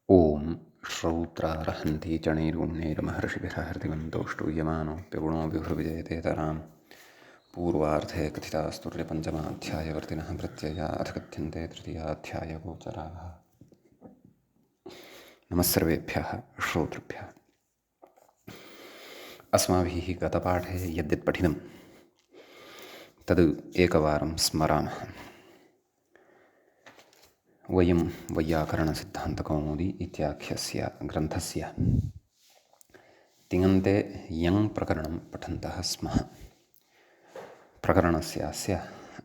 ॐ श्रौत्रार्हन्ति चणैर्गुण्यैर्महर्षिभिरहृतिवन्तो स्तूयमानोऽप्यगुणो विभुर्विजयतेतरां पूर्वार्धे कथितास्तुर्यपञ्चमाध्यायवर्तिनः प्रत्यया अथ कथ्यन्ते तृतीयाध्यायगोचराः। नमस्सर्वेभ्यः श्रोतृभ्यः। अस्माभिः गतपाठे यद्यत् पठितं तद् एकवारं स्मरामः। वयं वैयाकरणसिद्धान्तकौमुदी इत्याख्यस्य ग्रन्थस्य तिङन्ते यङ् प्रकरणं पठन्तः स्मः। प्रकरणस्यास्य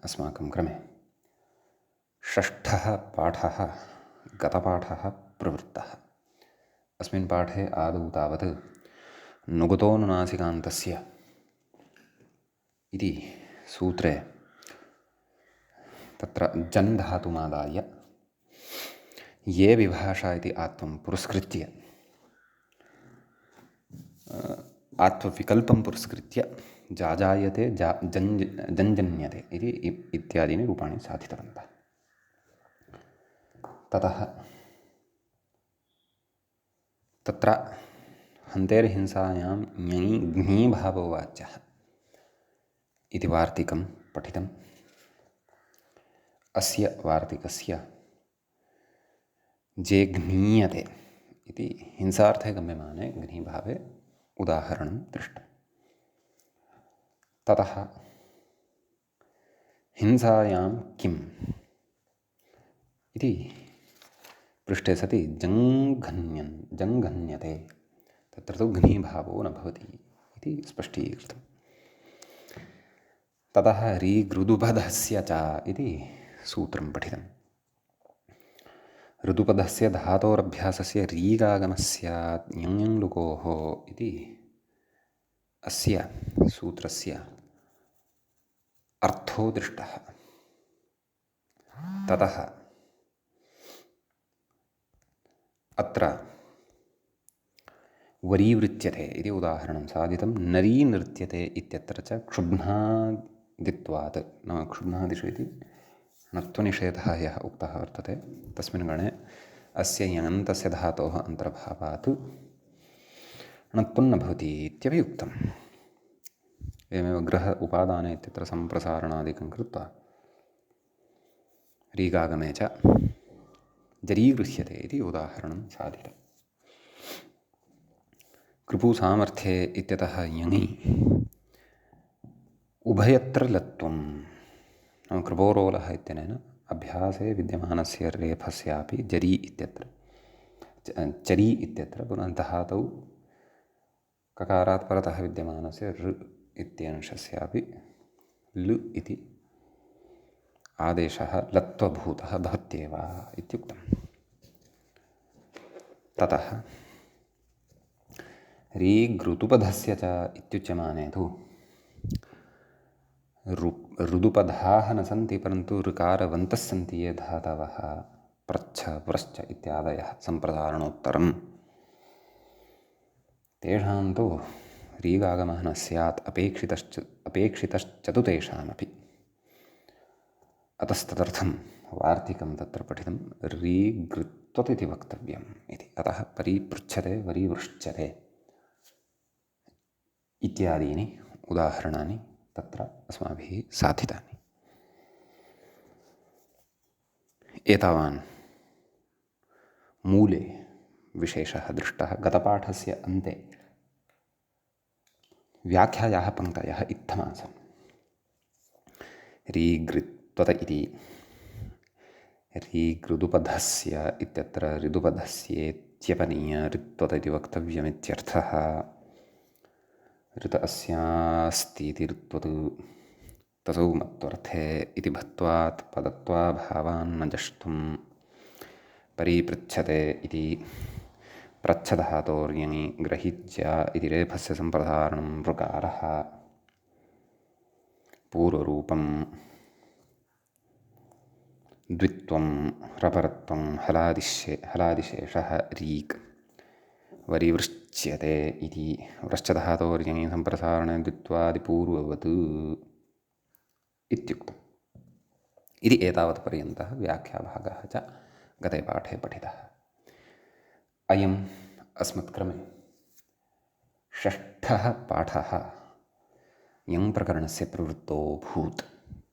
अस्माकं क्रमे षष्ठः पाठः गतपाठः प्रवृत्तः। अस्मिन् पाठे आदौ तावत् नुगतोनुनासिकान्तस्य इति सूत्रे तत्र जन् धातुमादाय ये विभाषा इति आत्वं पुरस्कृत्य आत्वविकल्पं पुरस्कृत्य जाजायते जञ्जन्यते इति इत्यादीनि रूपाणि साधितवन्तः। ततः तत्र हन्तेर्हिंसायां ञञि घ्नीभावो वाच्यः इति वार्तिकं पठितम्। अस्य वार्तिकस्य जेघ्नीयते इति हिंसार्थे गम्यमाने घ्नीभावे उदाहरणं दृष्टम्। ततः हिंसायां किम् इति पृष्टे सति जङ्घन्यते तत्र तु घ्नीभावो न भवति इति स्पष्टीकृतम्। ततः ऋगृदुपधस्य च इति सूत्रं पठितम्। ऋदुपधस्य धातोरभ्यासस्य रीगागमस्य ञञ्लुकोः इति अस्य सूत्रस्य अर्थो दृष्टः। ततः अत्र वरीवृत्यते इति उदाहरणं साधितं। नरी नृत्यते इत्यत्र च क्षुब्नादित्वात् नाम क्षुब्नादिषु इति णत्वनिषेधः यः उक्तः वर्तते तस्मिन् गणे अस्य यङन्तस्य धातोः अन्तर्भावात् णत्वं न भवति इत्यपि उक्तम्। एवमेव गृह उपादाने इत्यत्र सम्प्रसारणादिकं कृत्वा रीगागमे च जरीगृह्यते इति उदाहरणं साधितम्। कृपुसामर्थ्ये इत्यतः यङि उभयत्र लत्वं नाम कृपोरोलः इत्यनेन अभ्यासे विद्यमानस्य रेफस्यापि जरी इत्यत्र चरी इत्यत्र पुनः धातौ ककारात् परतः विद्यमानस्य ऋ इत्यंशस्यापि लु इति आदेशः लत्वभूतः भवत्येव इत्युक्तम्। ततः ऋगृतुपधस्य च इत्युच्यमाने तु ऋदुपधाः न सन्ति परन्तु ऋकारवन्तः सन्ति ये धातवः प्रच्छ व्रश्च इत्यादयः सम्प्रसारणोत्तरं तेषां तु रीगागमः न स्यात् अपेक्षितश्च तु तेषामपि। अतस्तदर्थं वार्तिकं तत्र पठितं रीगृत्वत् इति वक्तव्यम् इति। अतः परिपृच्छते वरीवृश्चते इत्यादीनि उदाहरणानि तत्र अस्माभिः साधितानि। एतावान् मूले विशेषः दृष्टः। गतपाठस्य अन्ते व्याख्यायाः पङ्क्तयः इत्थमासन्। रीगृत्वत इति ऋगृदुपधस्य इत्यत्र ऋदुपधस्येत्यपनीय ऋत्वत इति वक्तव्यमित्यर्थः। ऋत अस्यास्ति इति ऋत्वत् तसौ मत्वर्थे इति भत्वात् पदत्वाभावान्न जष्टुं परिपृच्छते इति प्रच्छधातोर्यङि ग्रहीत्य इति रेफस्य सम्प्रसारणं ऋकारः पूर्वरूपं द्वित्वं रपरत्वं हलादिशेषः रीक् वरीवृश्च्यते इति वृश्चधातोर्यङि सम्प्रसारणे द्वित्वादिपूर्ववत् इत्युक्तम्। इति एतावत्पर्यन्तः व्याख्याभागः च गते पाठे पठितः। अयम् अस्मत्क्रमे षष्ठः पाठः यं प्रकरणस्य प्रवृत्तोऽभूत्।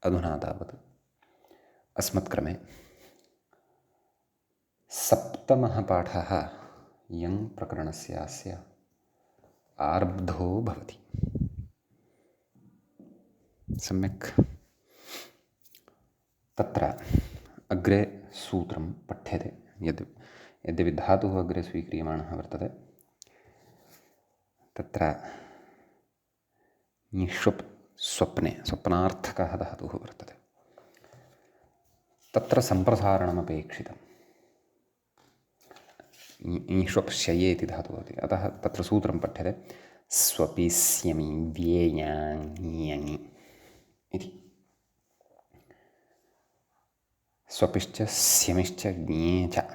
अधुना तावत् अस्मत्क्रमे सप्तमः पाठः यं प्रकरणस्यास्य आरब्धो भवति। सम्यक्। तत्र अग्रे सूत्रं पठ्यते, यद्यपि धातुः अग्रे स्वीक्रियमाणः वर्तते। तत्र निष्वप् स्वप्ने स्वप्नार्थकः धातुः वर्तते। तत्र सम्प्रसारणमपेक्षितम्। ईष्वप्स्यये इति धातुः भवति, अतः तत्र सूत्रं पठ्यते स्वपिस्यमि व्येयाङि इति। स्वपिश्च स्यमिश्च ज्ञे च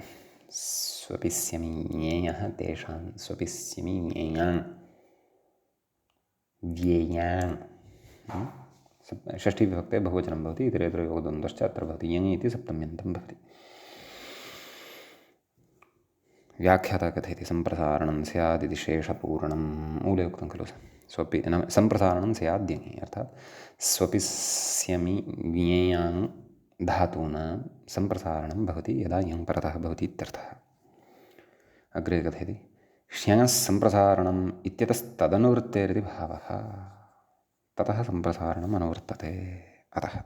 स्वपिस्यमि ज्ञेयः तेषां स्वपिस्यमि ज्ञेयान् व्येयान्। षष्ठीविभक्ते बहुवचनं भवति, इतरेतरयोगद्वन्द्वश्च अत्र भवति। यङि इति सप्तम्यन्तं भवति। व्याख्याता कथयति सम्प्रसारणं स्यादिति शेषपूर्णं। मूले उक्तं खलु स्वपि नाम सम्प्रसारणं स्याद्यङि, अर्थात् स्वपिस्यमि ज्ञेयान् धातूनां सम्प्रसारणं भवति यदा यं परतः भवति इत्यर्थः। अग्रे कथयति श्यङः सम्प्रसारणम् इत्यतस्तदनुवृत्तेरिति भावः। ततः सम्प्रसारणम् अनुवर्तते। अतः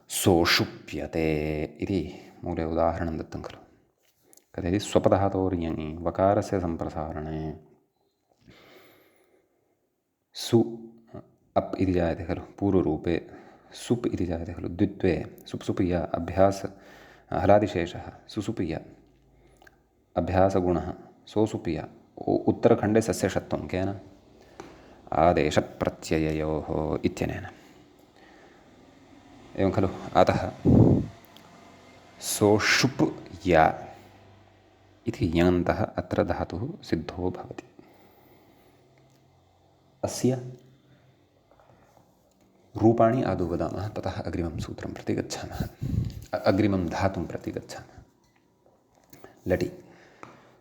सोषुप्यते इति मूले उदाहरणं दत्तं खलु। कथयति स्वपधातोर्यङि वकारस्य सम्प्रसारणे सु अप् इति जायते खलु, पूर्वरूपे सुप् इति जायते खलु, द्वित्वे सुप्सुप्य अभ्यास हलादिशेषः सुसुप्य अभ्यासगुणः सोसुप्य उत्तरखण्डे सस्यषत्वं केन आदेशप्रत्यययोः इत्यनेन। एवं खलु। अतः सोषुप् या इति यङन्तः अत्र धातुः सिद्धो भवति। अस्य रूपाणि आदौ वदामः, ततः अग्रिमं सूत्रं प्रति गच्छामः, अग्रिमं धातुं प्रति गच्छामः। लटि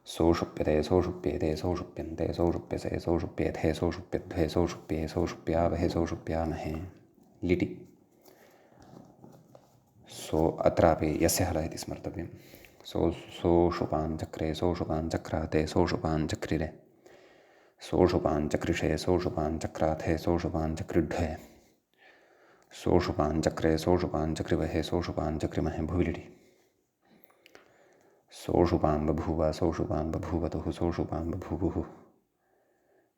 सोषुप्यते सोषुप्येते सोषुप्यन्ते सोषुप्यसे सोषुप्येथे सोषुप्यध्वे सोषुप्ये सोषुप्यावहे सोषुप्यामहे। लिटि सो अत्रापि यस्य हलः इति स्मर्तव्यं। सोषुपाञ्चक्रे सोषुपाञ्चक्राते सोषुपाञ्चक्रिरे सोषुपाञ्चक्रिषे सोषुपाञ्चक्राथे सोषुपाञ्चक्रिढ्वे सोषुपाञ्चक्रे सोषुपाञ्चक्रिवहे सोषुपाञ्चक्रिमहे। भुविलिटि सोषुपां बभूव सोषुपां बभूवतुः सोषुपां बभूवुः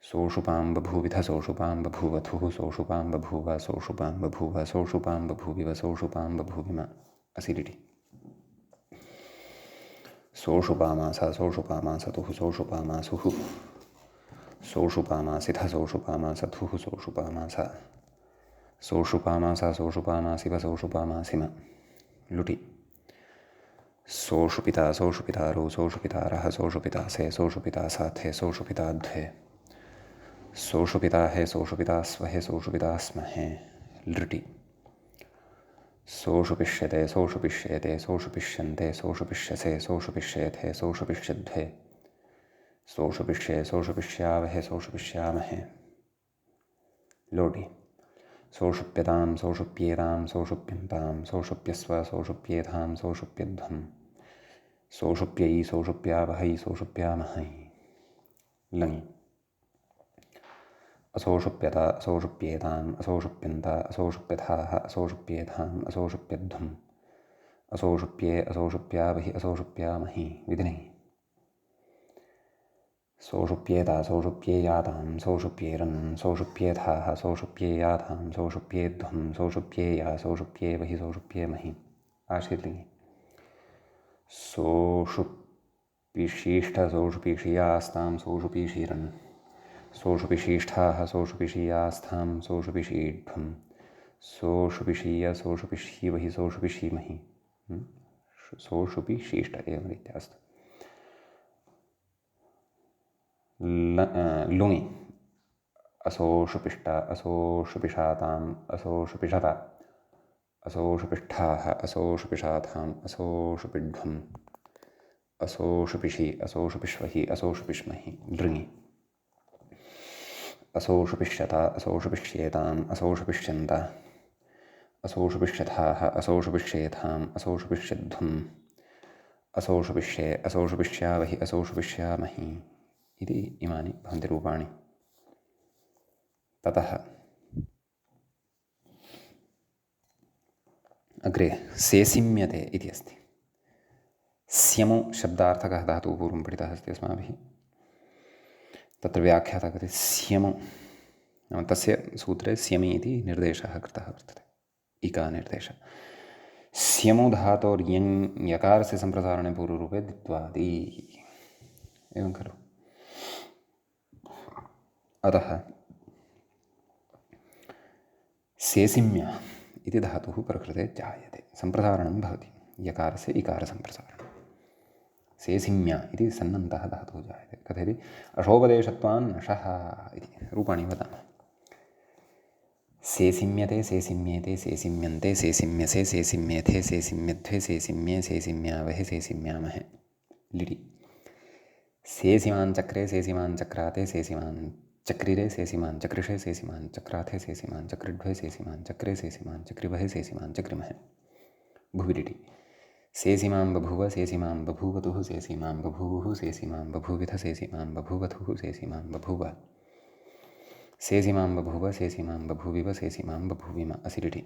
सोषुपां बभूविथ सोषुपां बभूवथुः सोषुपां बभूव सोषुपां बभूव सोषुपां बभूविव सोषुपां बभूविम। असिलिटि सोषुपामासा सोषुपामासतुः सोषुपामासुः सोषुपामासिथ सोषुपामासथुः सोषुपामासा सोषुपामासा सोषुपामासिव सोषुपामासिम। लुटि सोषुपिता सोषुपितारौ सोषुपितारः सोषुपितासे सोषुपितासाथे सोषुपिताध्वे सोषुपिताहे सोषुपितास्वहे सोषुपितास्महे। लृटि सोषुपिष्यते सोषुपिष्येते सोषुपिष्यन्ते सोषुपिष्यसे सोषुपिष्येथे सोषुपिष्यध्वे सोषुपिष्ये सोषुपिष्यावहे सोषुपिष्यामहे। लोटि सोषुप्यतां सोषुप्येतां सोषुप्यन्तां सोषुप्यस्व सोषुप्येधां सोषुप्यध्वं सोषुप्यै सोषुप्यावहै सोषुप्यामहै। लङि असोषुप्यता असोषुप्येताम् असोषुप्यन्ता असोषुप्यथाः असोषुप्येधाम् असोषुप्यध्वम् असोषुप्ये असोषुप्यावहि असोषुप्यामहि। विधिनै सोषुप्येता सोषुप्येयातां सोषुप्येरन् सोषुप्येथाः सोषुप्येयातां सोषुप्येध्वं सोषुप्येया सोषुप्येवहि सोषुप्येमहि। आशीर्लिङ्गि सोषुपिशीष्ठ सोषुपीषियास्तां सोषुपीषीरन् सोषुपिशीष्ठाः सोषुपिषीयास्थां सोषुपिषीढ्वं सोषुपिषीय सोषुपिषीवहि सोषुपिषीमहि। सोषुपिशीष्ठ एवं रीत्या अस्तु। लुङि असोषुपिष्ट असोषुपिषाताम् असोषुपिषत असोषुपिष्ठाः असोषुपिषाथाम् असोषुपिढ्वम् असोषुपिषि असोषुपिष्वहि असोषुपिष्महि लृङि असोषुपिष्यता असोषुपिष्येताम् असोषुपिष्यन्त असोषुपिष्यथाः असोषुपिष्येथाम् असोषुपिष्यध्वम् असोषुपिष्ये असोषुपिष्यावहि असोषुपिष्यामहि इति इमानि भवन्ति रूपाणि। ततः अग्रे सेसिम्यते इति अस्ति। स्यमो शब्दार्थकः धातुः पूर्वं पठितः अस्ति अस्माभिः। तत्र व्याख्याता कथयति स्यमो नाम तस्य सूत्रे स्यमि इति निर्देशः कृतः वर्तते, इका निर्देशः। स्यमो धातोर्यङ् यकारस्य सम्प्रसारणे पूर्वरूपे द्वित्वादि एवं खलु। अतः सेसिम्य इति धातुः प्रकृते जायते, सम्प्रसारणं भवति यकारस्य इकारसम्प्रसारणं। सेसिम्य इति सन्नन्तः धातुः जायते। कथयति अशोपदेशत्वान् नशः इति रूपाणि वदामः। सेसिम्यते सेसिम्येते सेसिम्यन्ते सेसिम्यसे सेसिम्येथे सेसिम्यध्वे सेसिम्ये सेसिम्यावहे सेसिम्यामहे लिटि। सेसिमान् चक्रे सेसिमान् चक्राते सेसिमान् चक्रिरे सेसिमान् चक्रिषे सेसिमान् चक्राथे सेसिमान् चक्रिड्वे सेसिमान् चक्रे सेसिमान् चक्रिवहे सेसिमान् चक्रिमहे भुविलिटि। सेसिमां बभूव सेसिमां बभूवतुः सेसिमां बभूवुः सेसिमां बभूविथ सेसिमां बभूवथुः सेसिमां बभूव सेसिमां बभूव सेसिमां बभूविव सेसिमां बभूविम असिलिटि।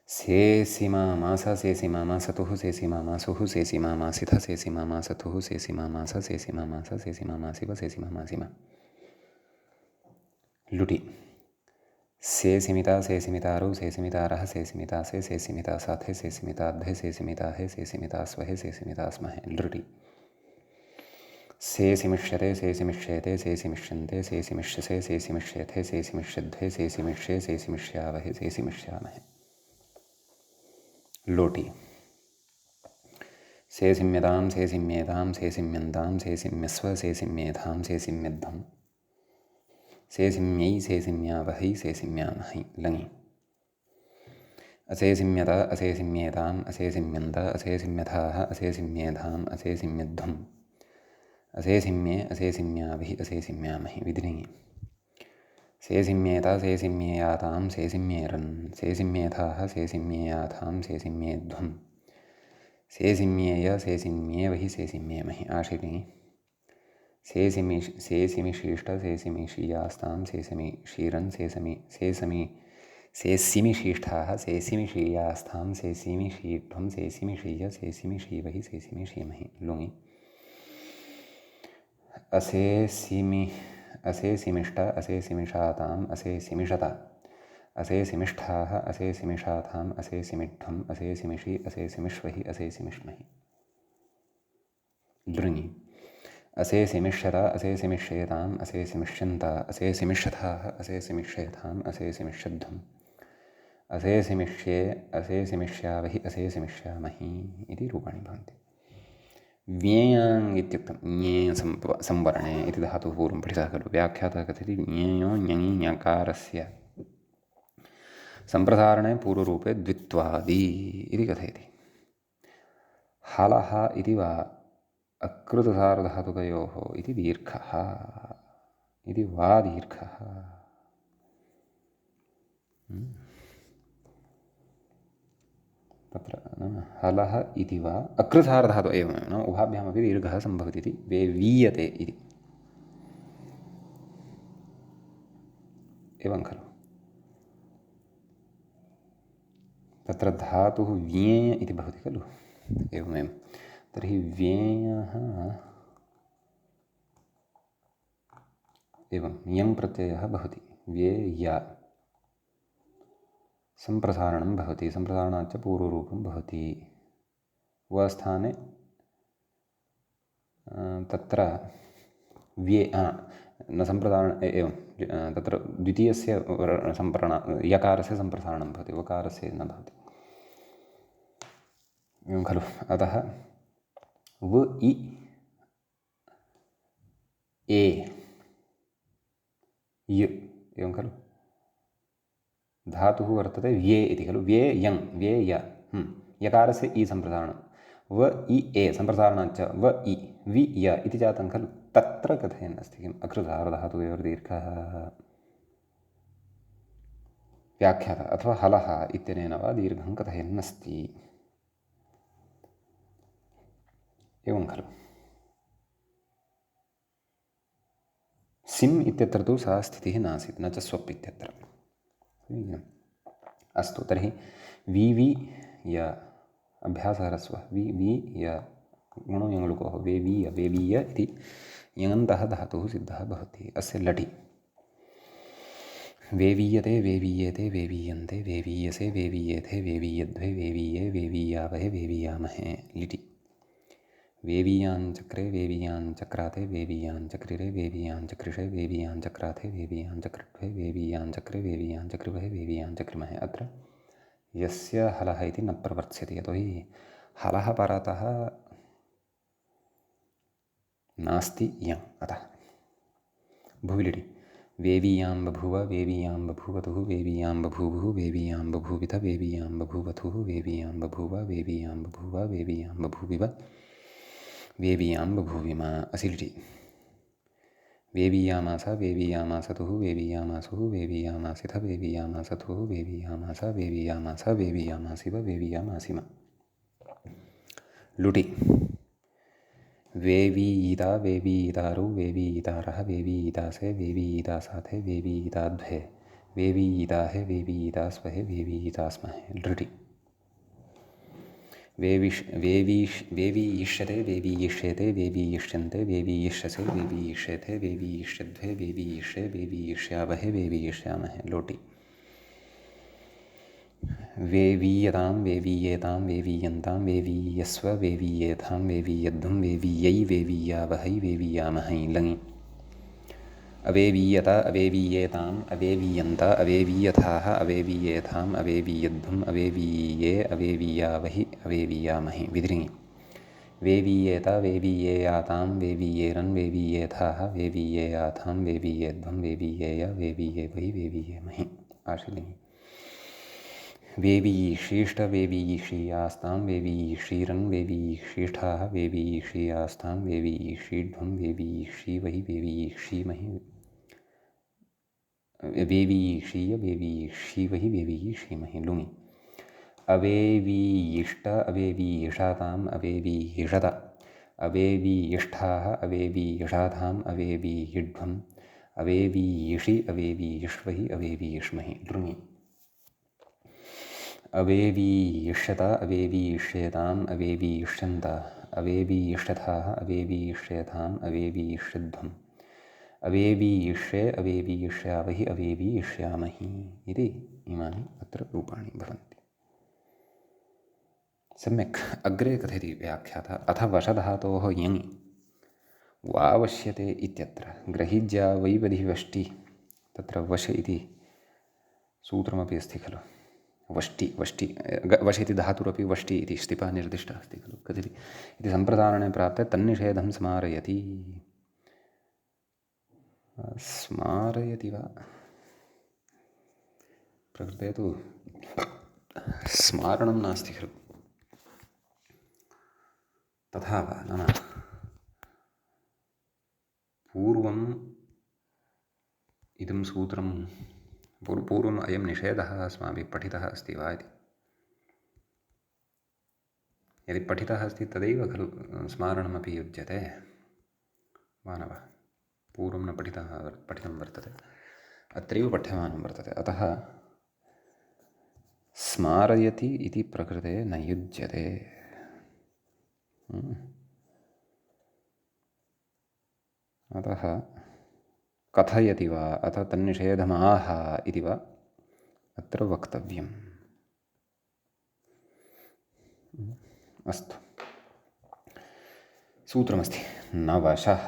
सेसिमामास सेसिमामासतुः सेसिमामासुः सेसिमामासिथ सेसिमामासतुः सेसिमामास सेसिमामास सेसिमामासिव सेसिमामासिम लुटि। सेसिमिता सेसिमितारौ सेसिमितारः सेसिमितासे सेसिमितासाथे सेसिमिताध्वे सेसिमिताहे सेसिमितास्वहे सेसिमितास्महे लृटि। सेसिमिष्यते सेसिमिष्येते सेसिमिष्यन्ते सेसिमिष्यसे सेसिमिष्येथे सेसिमिष्यध्वे सेसिमिष्ये सेसिमिष्यावहे सेसिमिष्यामहे लोटि। सेसिम्यतां सेसिम्येतां सेसिम्यन्तां सेसिम्यस्व सेसिम्येधां सेसिम्यध्वम् सेसिम्यै सेसिम्यावहै सेसिम्यामहै लङि। असेसिम्यत असेसिम्येताम् असेसिम्यन्त असेसिम्यथाः असेसिम्येधाम् असेसिम्यध्वम् असेसिम्ये असेसिम्यावहि असेसिम्यामहि विधिलिङि। सेसिम्येत सेसिम्येयातां सेसिम्येरन् सेसिम्येथाः सेसिम्येयाथां सेसिम्येध्वम् सेसिम्येय सेसिम्येवहि सेसिम्येमहि आशिलिङि। सेसिमिशीष्ट सेसिमिशीयास्तां सेसिमिशीरन् सेसिमिशीष्ठाः सेसिमिशीयास्तां सेसिमिशीध्वं सेसिमिशीय सेसिमिशीवहि सेसिमिशीमहि लुङि। असेसिमिष्ट असेसिमिषाताम् असेसिमिषत असेसिमिष्ठाः असेसिमिषाथाम् असेसिमिध्वम् असेसिमिषि असेसिमिष्वहि असेसिमिष्महि लृङि। असेसिमिष्यत असेसिमिष्येताम् असेसिमिष्यन्त असेसिमिष्यथाः असेसिमिष्येथाम् असेसिमिष्यध्वम् असेसिमिष्ये असेसिमिष्यावहि असेसिमिष्यामहि इति रूपाणि भवन्ति। व्येयाङ् इत्युक्तं ञे संवरणे इति धातुः पूर्वं पठितः खलु। व्याख्यातः कथयति ञेयो ञङि ञकारस्य सम्प्रसारणे पूर्वरूपे द्वित्वादि इति कथयति। हलः इति वा अकृतसार्वधातुकयोः इति दीर्घः इति वा दीर्घः। तत्र हलः इति वा अकृतसार्वधातुः एवमेव नाम उभाभ्यामपि दीर्घः सम्भवति इति वीयते इति एवं खलु। तत्र धातुः व्येय इति भवति खलु एवमेव। तर्हि व्येयः एवं यङ् प्रत्ययः भवति व्येय सम्प्रसारणं भवति सम्प्रसारणाच्च पूर्वरूपं भवति वस्थाने तत्र न सम्प्रसारण एवं तत्र द्वितीयस्य यकारस्य सम्प्रसारणं भवति वकारस्य न भवति एवं खलु। अतः व इ ए य एवं खलु धातुः वर्तते व्ये इति खलु। व्ये यङ् व्ये य यकारस्य इ सम्प्रसारणं व इ ए सम्प्रसारणाच्च व इ वि य इति जातं खलु तत्र कथयन् अस्ति किम् अकृधार्धातुयोर्दीर्घः व्याख्यातः अथवा हलः इत्यनेन वा दीर्घं कथयन् अस्ति एवं खलु सिम् इत्यत्र तु सा स्थितिः नासीत् न च स्वप् इत्यत्र अस्तु तर्हि वि वि य अभ्यासहरस्वः वि वि य गुणो यङ्लुकोः वेवीय वेवीय इति यङन्तः धातुः सिद्धः भवति अस्य लटि वेवीयते वेवीयेते वेवीयन्ते वेवीयसे वेवीयेथे वेवीयध्वे वेवीये वेवीयावहे वेवीयामहे लिटि वेवीयाञ्चक्रे वेवीयाञ्चक्राते वेवीयाञ्चक्रिरे वेवीयाञ्चक्रिषे वेवीयाञ्चक्राथे वेवीयाञ्चक्रिध्वे वेवीयाञ्चक्रे वेवीयाञ्चक्रिवहे वेवीयाञ्चक्रिमहे अत्र यस्य हलः इति न प्रवर्त्स्यते यतोहि हलः परतः नास्ति यम् अतः भुविलिटि वेवीयां बभूव वेवीयां बभूवतुः वेवीयां बभूवुः वेवीयां बभूविथ वेवीयां बभूवथुः वेवीयां बभूव वेवीयां बभूव वेवीयां बभूविव वेवीयां बभूविम असिलिटि वेवीयामास वेवीयामासतुः वेवीयामासुः वेवीयामासिथ वेवीयामासथुः वेवीयामास वेवीयामास वेवीयामासिव वेवीयामासिम लुटि वेवीयिता वेवीयितारु वेवीयितारः वेवीयितासे वेवीयितासाथे वेवीयिताध्वे वेवीयिताहे वेवीयितास्वहे वेवीयितास्महे लृटि वेवीयिष्यते वेवीयिष्येते वेवीयिष्यन्ते वेवीयिष्यसे वेवीयिष्येथे वेवीयिष्यध्वे वेवीयिष्ये वेवीयिष्यावहे वेवीयिष्यामहे लोटि वेवीयतां वेवीयेतां वेवीयन्तां वेवीयस्व वेवीयेथां वेवीयध्वं वेवीयै वेवीयावहै वेवीयामहै लङि अवेवीयत अवेवीयेताम् अवेवीयन्त अवेवीयथाः अवेवीयेथाम् अवेवीयध्वम् अवेवीये अवेवीयावहि अवेवीयामहि विधिरिङि वेवीयेत वेवीयेयातां वेवीयेरन् वेवीयेथाः वेवीयेयाथां वेवीयेध्वं वेवीयेय वेवीयेवहि वेवीयेमहि आशिलिङि वेवीयिषीष्ट वेवीयिषीयास्तां वेवीयिषीरन् वेवीयिषीष्ठाः वेवीयिषीयास्तां वेवीयिषीध्वं वेवीयिषीवहि वेवीयिषीमहि वेवीयिषीय वेवीयिषीवहि वेवीयिषीमहि लुङि अवेवीयिष्ट अवेवीयिषाताम् अवेवीयिषत अवेवीयिष्ठाः अवेवीयिषाथाम् अवेवीयिध्वम् अवेवीयिषि अवेवीयिष्वहि अवेवीयिष्महि लृङि अवेवीयिष्यत अवेवीयिष्येताम् अवेवीयिष्यन्त अवेवीयिष्यथाः अवेवीयिष्येथाम् अवेवीयिष्यध्वम् अवेवीयिष्ये अवेवीयिष्यावहि अवेवीयिष्यामहि इति इमानि अत्र रूपाणि भवन्ति सम्यक् अग्रे कथयति व्याख्यातः अथ वशधातोः यङि वावश्यते इत्यत्र ग्रहीज्या वैवधिवष्टि तत्र वश इति सूत्रमपि अस्ति खलु वष्टि वष्टि वश इति धातुरपि वष्टि इति स्थिपः निर्दिष्टः अस्ति खलु कथयति इति सम्प्रसारणे प्राप्ते तन्निषेधं स्मारयति स्मारयति वा प्रकृते तु स्मारणं नास्ति खलु तथा वा नाम पूर्वम् इदं सूत्रं पूर्वम् अयं निषेधः अस्माभिः पठितः अस्ति वा इति यदि पठितः अस्ति तदैव खलु स्मारणमपि युज्यते वा न वा पूर्वं न पठितं वर्तते अत्रैव पठ्यमानं वर्तते अतः स्मारयति इति प्रकृते न युज्यते अतः कथयति वा अथ तन्निषेधमाह इति वा अत्र वक्तव्यम् अस्तु सूत्रमस्ति न वशः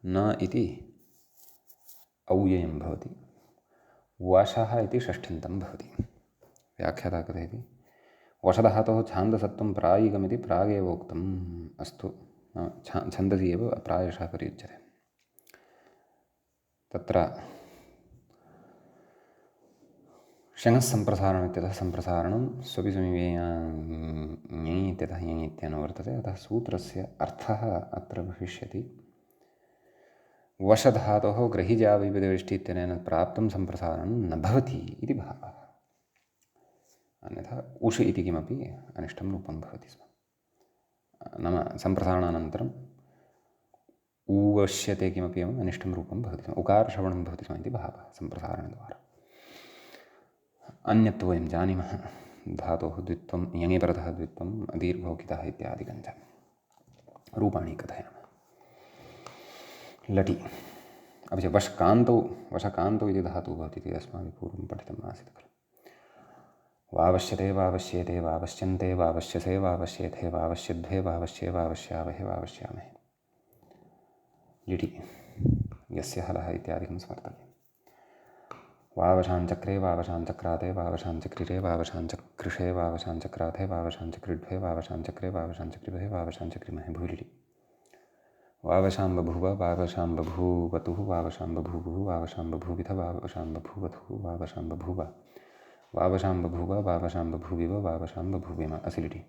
न इति औययं भवति वशः इति षष्ठ्यन्तं भवति व्याख्याता कथयति वशधातोः छान्दसत्वं प्रायिकमिति प्रागेव उक्तम् अस्तु छन्दसि एव प्रायशः प्रयुज्यते तत्र शनः सम्प्रसारणम् इत्यतः सम्प्रसारणं स्वपि समीपे ञञि इत्यतः ञञि इत्येन वर्तते। अतः सूत्रस्य अर्थः अत्र भविष्यति वशधातोः ग्रहिजाविपदवेष्टि इत्यनेन प्राप्तं सम्प्रसारणं न भवति इति भावः। अन्यथा उष్ इति किमपि अनिष्टं रूपं भवति स्म। नाम सम्प्रसारणानन्तरम् ऊवश्यते किमपि एवम् अनिष्टं रूपं भवति स्म, उकारश्रवणं भवति स्म इति भावः सम्प्रसारणद्वारा। अन्यत् वयं जानीमः धातोः द्वित्वं यङि परतः द्वित्वं दीर्घोकितः इत्यादिकञ्च रूपाणि कथयामः। लटि अपि च वशकान्तौ इति धातुः भवति इति अस्माभिः पूर्वं पठितम् आसीत् खलु। वावश्यते वावश्येते वावश्यन्ते वावश्यसे वावश्येथे वावश्यध्वे वावश्ये वावश्यावहे वावश्यामहे। लिटि यस्य हलः इत्यादिकं स्मर्तव्यम्। वावशाञ्चक्रे वावशाञ्चक्राते वावशाञ्चक्रिरे वावशाञ्चकृषे वावशाञ्चक्राथे वावशाञ्चक्रिड्वे वावशाञ्चक्रे वावशाञ्चक्रिभे वावशाञ्चक्रिमहे भूलिटि। वावशां बभूव वावशां बभूवतुः वावशां बभूवुः वावशां बभूविथ वावशां बभूवथुः वावशां बभूव वावशां बभूव वावशां बभूविव वावशां बभूविम असिलिटि।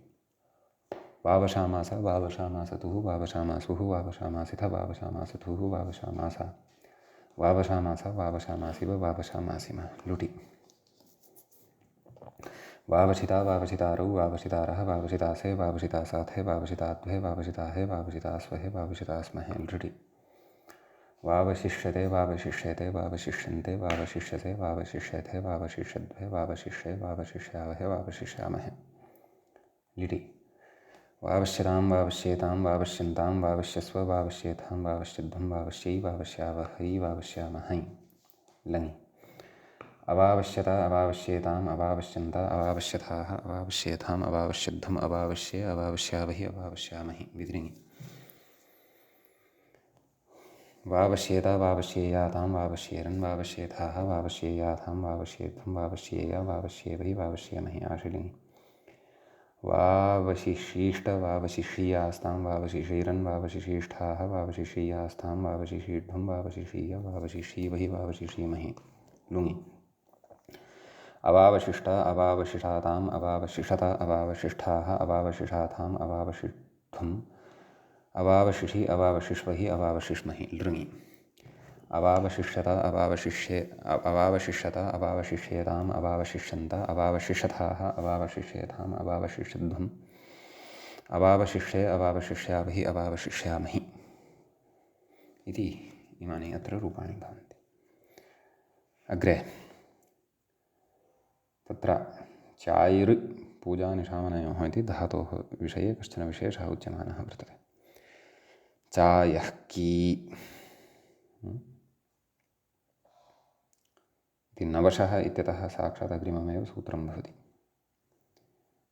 वावशामास वावशामासतुः वावशामासुः वावशामासिथ वावशामासथुः वावशामासा वावशामास वावशामासिव वावशामासिम लुटि। वावशिता वावशितारौ वावशितारः वावशितासे वावशितासाथे वावशिताद्वे वावशिताहे वावशितास्वहे वावशितास्महे लृटि। वावशिष्यते वावशिष्येते वावशिष्यन्ते वावशिष्यसे वावशिष्येथे वावशिष्यद्वे वावशिष्ये वावशिष्यावहे वावशिष्यामहे लिटि। वावश्यतां वावश्येतां वावश्यन्तां वावश्यस्व वावश्येथां वावश्यध्वं वावश्यै वावश्यावहै वावश्यामहै लङि। अवावश्यता अवावश्येताम् अवावश्यन्त अवावश्यथाः अवावश्येथाम् अवावश्यध्वम् अवावश्ये अवावश्यावहि अवावश्यामहि विद्रिङि। वावश्येता वावश्येयातां वावश्येरन् वावश्येथाः वावश्येयाथां वावश्येध्वं वावश्येया वावश्येवहि वावश्यामहि आशिलिङि। वावशिशीष्ट वावशिषीयास्तां वावशिषीरन् वावशिषीष्ठाः वावशिषीयास्तां वावशिषीध्वं वावशिषीय वावशिषीवहि वावशिषीमहि लुङि। अवावशिष्टा अवावशिषाताम् अवावशिषत अवावशिष्ठाः अवावशिषाथाम् अवावशिध्वम् अवावशिषि अवावशिष्वहि अवावशिष्महि लृङि। अवावशिष्यत अवावशिष्यत अवावशिष्येताम् अवावशिष्यन्त अवावशिष्यथाः अवावशिष्येथाम् अवावशिष्यध्वम् अवावशिष्ये अवावशिष्यावहि अवावशिष्यामहि इति इमानि अत्र रूपाणि भवन्ति। अग्रे तत्र चायिर् पूजानिशामनयोः इति धातोः विषये कश्चन विशेषः उच्यमानः वर्तते। चायः की इति नवशः इत्यतः साक्षात् अग्रिममेव सूत्रं भवति।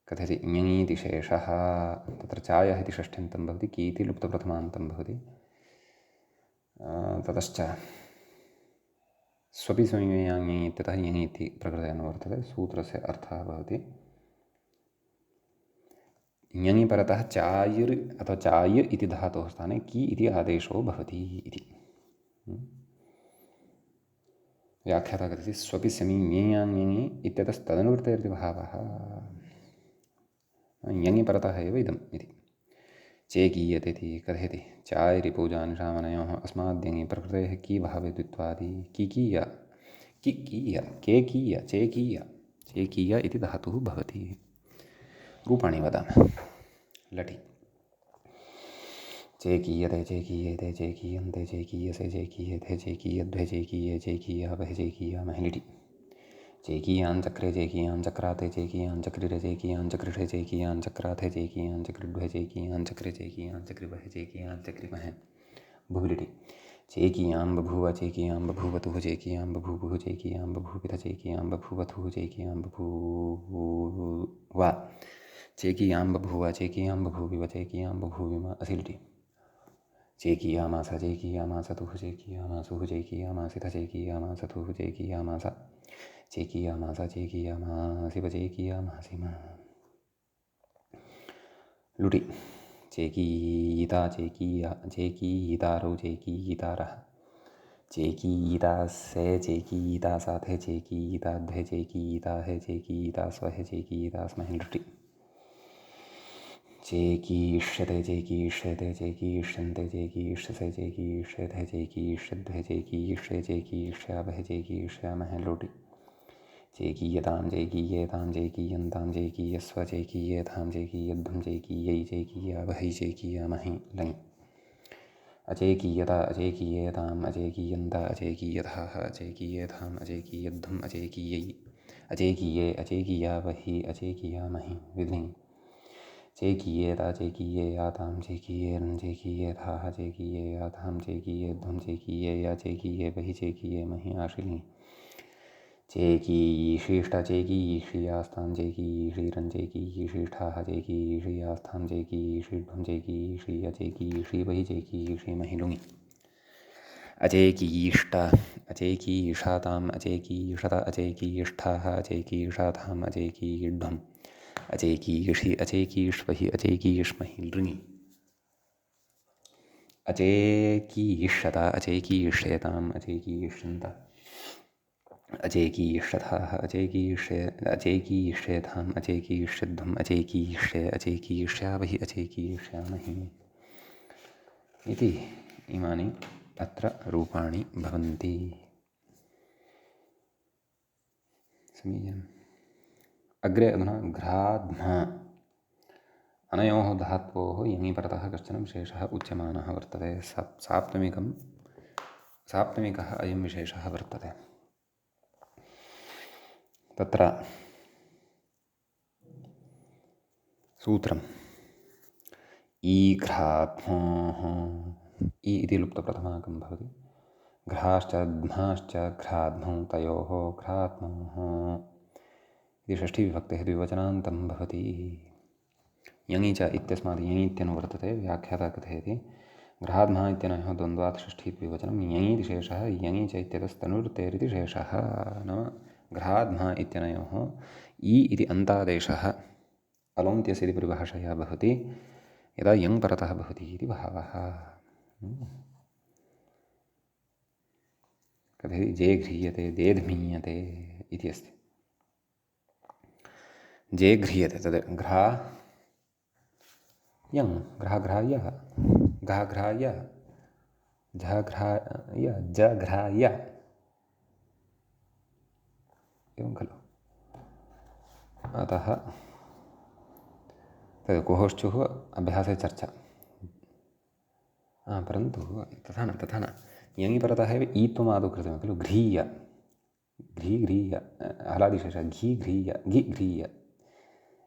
कथयति ञङीति शेषः तत्र चायः इति षष्ठ्यन्तं भवति, की इति लुप्तप्रथमान्तं भवति। ततश्च स्वपि समीपे ञङि इत्यतः ञङि इति प्रकृतेन वर्तते। सूत्रस्य अर्थः भवति ञङि परतः चायिर् अथवा चाय इति धातोः स्थाने की इति आदेशो भवति इति। व्याख्याता कथयति स्वपि समीपे ञङि इत्यतस्तदनुवृत्तेरिति भावः ञङि परतः एव इदम् इति। चेकीयते इति कथयति चायिरि पूजानिशामनयोः अस्माद्यङि प्रकृतेः की भावद्वित्वादि किकीय किकीय केकीय चेकीय चेकीय इति धातुः भवति। रूपाणि वदामः। लटि चेकीयते चेकीयेते चेकीयन्ते चेकीयसे चेकीयेथे चेकीयध्वे चेकीये चेकीयावहे चेकीयामहे लिटि। चेकीयाञ्चक्रे चेकीयाञ्चक्राते चेकीयाञ्चक्रिरे चेकीयाञ्चकृषे चेकीयाञ्चक्राथे चेकीयाञ्चक्रिड्वे चेकीयाञ्चक्रे चेकीयाञ्चक्रिवहे चेकीयाञ्चक्रिमहे भूलिटि। चेकीयां बभूव चेकीयां बभूवतुः चेकीयां बभूवुः चेकीयां बभूविथ चेकीयां बभूवथुः चेकीयां बभूव चेकीयां बभूव चेकीयां बभूविव चेकीयां बभूविम असिलिटि। चेकीयामास चेकीयामासतुः चेकीयामासुः चेकीयामासिथ चेकीयामासथुः चेकीयामास चेकीयामास चेकीयामासिव चेकीयामासिम लुटि। चेकीयिता चेकीयितारौ चेकीयितारः जेकीयिता से जेकीयिता साथे जेकीयिता द्वे जेकीयिता है जेकीयिता स्व है जेकीयिता स्महि लृटि जेकीष्यते जेकीष्यते जेकीष्यन्ते जेकीष्यसे जेकीष्यते जेकीष्यद्वे जेकीष्ये जेकीष्यावहे जेकीष्यामहे लोटि जेकीयतां जेकीयेतां जेकीयन्तां जेकीयस्व जेकीयेतां जेकीयध्वं जेकीयै जेकीयावहै जेकीयामहि लङि अजेकीयता अजेकीयेताम् अजेकीयन्त अजेकीयथाः अजेकीयेताम् अजेकीयध्वम् अजेकीयै अजेकीये अजेकीयावहि अजेकीयामहि विध्नि जेकीयेता जेकीयेयातां जेकीयेरन् जेकीयेथाः जेकीयेयातां जेकीयेध्वं जेकीयेया जेकीयेवहि जेकीयेमहि आशिलिङि जेकीयिषीष्ट जेकीयिषीयास्तां जेकीयिषीरन् जेकीयिषीष्ठाः जेकीयिषीयास्तां जेकीयिषीध्वं जेकीयिषीय जेकीयिषीवहि जेकीयिषीमहि लुङि अजेकीयिष्ट अजेकीयिषाताम् अजेकीयिषत अजेकीयिष्ठाः अजेकीयिषाताम् अजेकीयिध्वम् अजेकीयिषि अजेकीष्वहि अजेकीष्महि लृङि अजेकीयिष्यत अजेकीयिष्येताम् अजेकीयिष्यन्त अजेकीष्यथाः अजेकीष्येताम् अजेकीष्यध्वम् अजेकीष्ये अजेकीष्यावहि अजेकीष्यामहि इति इमानि अत्र रूपाणि भवन्ति। समीचीनम्। अग्रे अधुना घ्राध्मा अनयोः धात्वोः यङि परतः कश्चन विशेषः उच्यमानः वर्तते। साप्तमिकः अयं विशेषः वर्तते। तत्र सूत्रम् ईघ्राध्मोः इ इति लुप्तप्रथमाकं भवति। घ्राश्च ध्माश्च घ्राध्मौ तयोः घ्राध्मोः इति षष्ठीविभक्तेः द्विवचनान्तं भवति। यङि च इत्यस्मात् यङि इत्यनुवर्तते। व्याख्याता कथयति घ्राध्मा इत्यनयोः द्वन्द्वात् षष्ठीद्विवचनं यङीति शेषः यङि च इत्यतस्तनुर्तेरिति शेषः। नाम घ्राध्मा इत्यनयोः इ इति अन्तादेशः अलोन्त्यस्य इति परिभाषया भवति यदा यङ् परतः भवति इति भावः। कथयति जे घ्रीयते देध्मीयते इति अस्ति। जे घ्रीयते तद् घ्रा यङ् घ्राघ्राय घाघ्राय झघ्राय जघ्राय एवं खलु। अतः तद् कुहोश्चुः अभ्यासे चर्चा। परन्तु तथा न यङि परतः एव ईत्वमादौ कृतं खलु। घ्रीय घ्रीय हलादिशेषः घी घ्रीय घि घ्रीय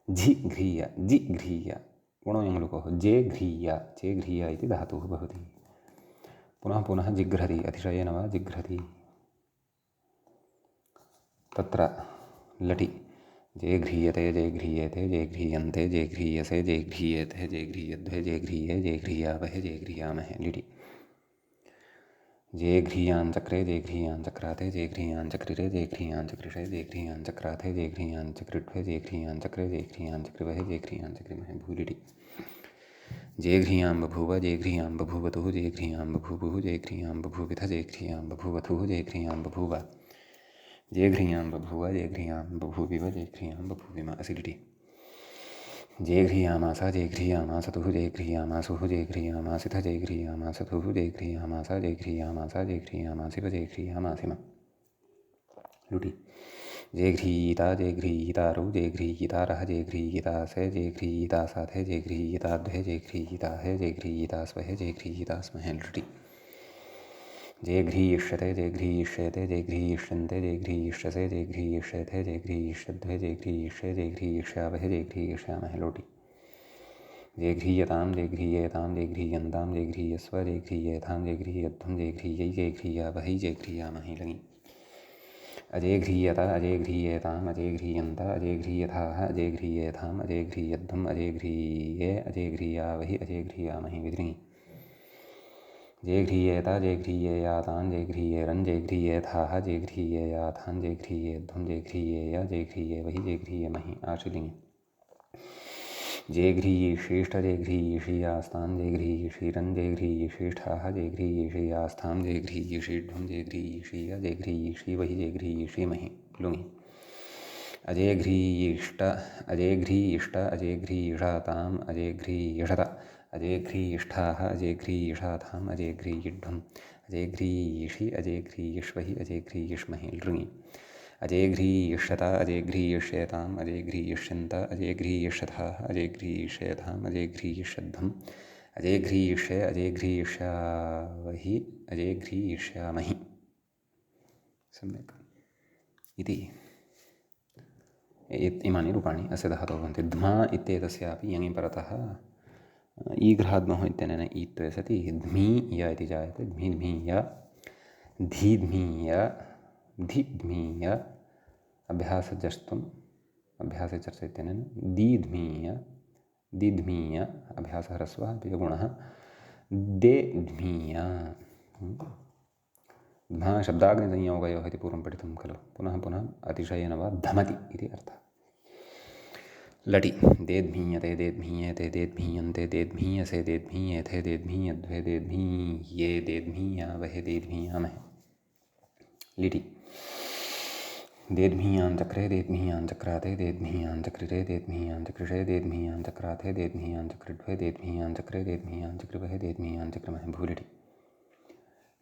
झि घ्रीय जि घ्रीय गुणो यङ्लुकोः जे घ्रीय चे घ्रीय इति धातुः भवति। पुनः पुनः जिघ्रति अतिशयेन वा जिघ्रति। तत्र लटि जे घ्रीयते जे घ्रीयेते जे घ्रीयन्ते जे घ्रीयसे जे घ्रीयेते जे घ्रीयद्वे जे घ्रीये जे घ्रीयावहे जे घ्रीयामहे लिटि जे घ्रीयाञ्चक्रे जे घ्रीयाञ्चक्राते जे घ्रीयाञ्चक्रिरे जे घ्रीयाञ्चक्रिषे जे घ्रीयाञ्चक्राथे जे घ्रीयाञ्चक्रिट्वे जे घ्रीयाञ्चक्रे जे घ्रीयाञ्चक्रिवहे जे घ्रीयाञ्चक्रिमहे भूलिटि जे घ्रियां बभूव जे घ्रियां बभूवतुः जे घ्रियां बभूवुः जे घ्रियां बभूविथ जे घ्रियां बभूवथुः जे घ्रियां बभूव जे घ्रियां बभूव जे घ्रियां बभूविव जे घ्रियां बभूविम असिलिटि जे घ्रियामास जे घ्रियामासतुः जे घ्रियामासुः जे घ्रियामासिथ जे घ्रियामासतुः जे घ्रियामास जे घ्रियामास जे घ्रियामासिव जे घ्रियामासिम लुटि जे घ्रीयिता जे घ्रीयितारौ जे घ्रीयितारः जे घ्रीयितासे जे घ्रीयितासाथे जे घ्रीयिताद्वे जे घ्रीयिताहे जे घ्रीयितास्वहे जे घ्रीयितास्महे लृटि जे घ्रीयिष्यते जे घ्रीयिष्येते जे घ्रीयिष्यन्ते जे घ्रीयिष्यसे जे घ्रीयिष्येथे जे घ्रीयिष्यद्वे जे घ्रीयिष्ये जे घ्रीयिष्यावहे जे घ्रीयिष्यामहे लोटि जे घ्रीयतां जे घ्रीयेतां जे घ्रीयन्तां जे घ्रीयस्व जे घ्रीयेतां जे घ्रीयध्वं जे घ्रीयै जे घ्रीयावहै जे घ्रीयामहि लङि अजे घ्रीयत अजे घ्रीयेताम् अजे घ्रीयन्त अजे घ्रीयथाः अजे घ्रीयेताम् अजे घ्रीयध्वम् अजे घ्रीये अजे घ्रीयावहि अजे घ्रीयामहि विद्रिङि जे घ्रीयेत जे घ्रीयेयातान् जे घ्रीयेरन् जे घ्रीयेथाः जे घ्रीयेयाथान् जे घ्रीयेध्वं जे घ्रीयेय जे घ्रीयेवहि जे घ्रीयमहि आशिलिङि जेघ्रीयिषीष्ट जेघ्रीयिषीयास्तां जेघ्रीयिषीरन् जेघ्रीयिषीष्ठाः जेघ्रीयिषीयास्तां जेघ्रीयिषीढ्वं जेघ्रीयिषीय जेघ्रीयिषीवहि जेघ्रीयिषीमहि लुङि अजेघ्रीयिष्ट अजेघ्रीयिष्ट अजेघ्रीयिषाताम् अजेघ्रीयिषत अजेघ्रीयिष्ठाः अजेघ्रीयिषाताम् अजेघ्रीयिढ्वम् अजेघ्रीयिषि अजेघ्रीयिष्वहि अजेघ्रीयिष्महि लृङि अजेघ्रीयिष्यत अजेघ्रीयिष्येताम् अजेघ्रीयिष्यन्त अजेघ्रीयिष्यथाः अजेघ्रीयिष्येताम् अजेघ्रीयिष्यध्वम् अजेघ्रीयिष्ये अजेघ्रीयिष्यावहि अजेघ्रीयिष्यामहि सम्यक् इति इमानि रूपाणि अस्य धातोः भवन्ति। ध्मा इत्येतस्यापि यङि परतः ईघ्राद्मोः इत्यनेन ईत्वे सति ध्मीय इति जायते। ध्मीध्मीय धीध्मीय धिध्मीय अभ्यासजस्त्वम् अभ्यासे चर्चा इत्यनेन दीध्मीय दिध्मीय अभ्यासह्रस्वः अपि गुणः देध्मीय ध्मा शब्दाग्निसंयोगयोः इति पूर्वं पठितं खलु। पुनः पुनः अतिशयेन वा धमति इति अर्थः। लटि देद्भीयते देद्भीयते देद्भीयन्ते देद्भीयसे देद्भीयेथे देद्भीयध्वे देद्भीये देद्भीयावहे देद्भीयामहे लिटि देद्भीयाञ्चक्रे देद्भीयाञ्चक्राते देद्भीयाञ्चक्रिरे देद्भीयाञ्चक्रिषे देद्भीयाञ्चक्राथे देद्भीयाञ्चक्रिड्वे देद्भीयाञ्चक्रे देद्भीयाञ्चक्रिवहे देद्भीयाञ्चक्रिमहे भूलिटि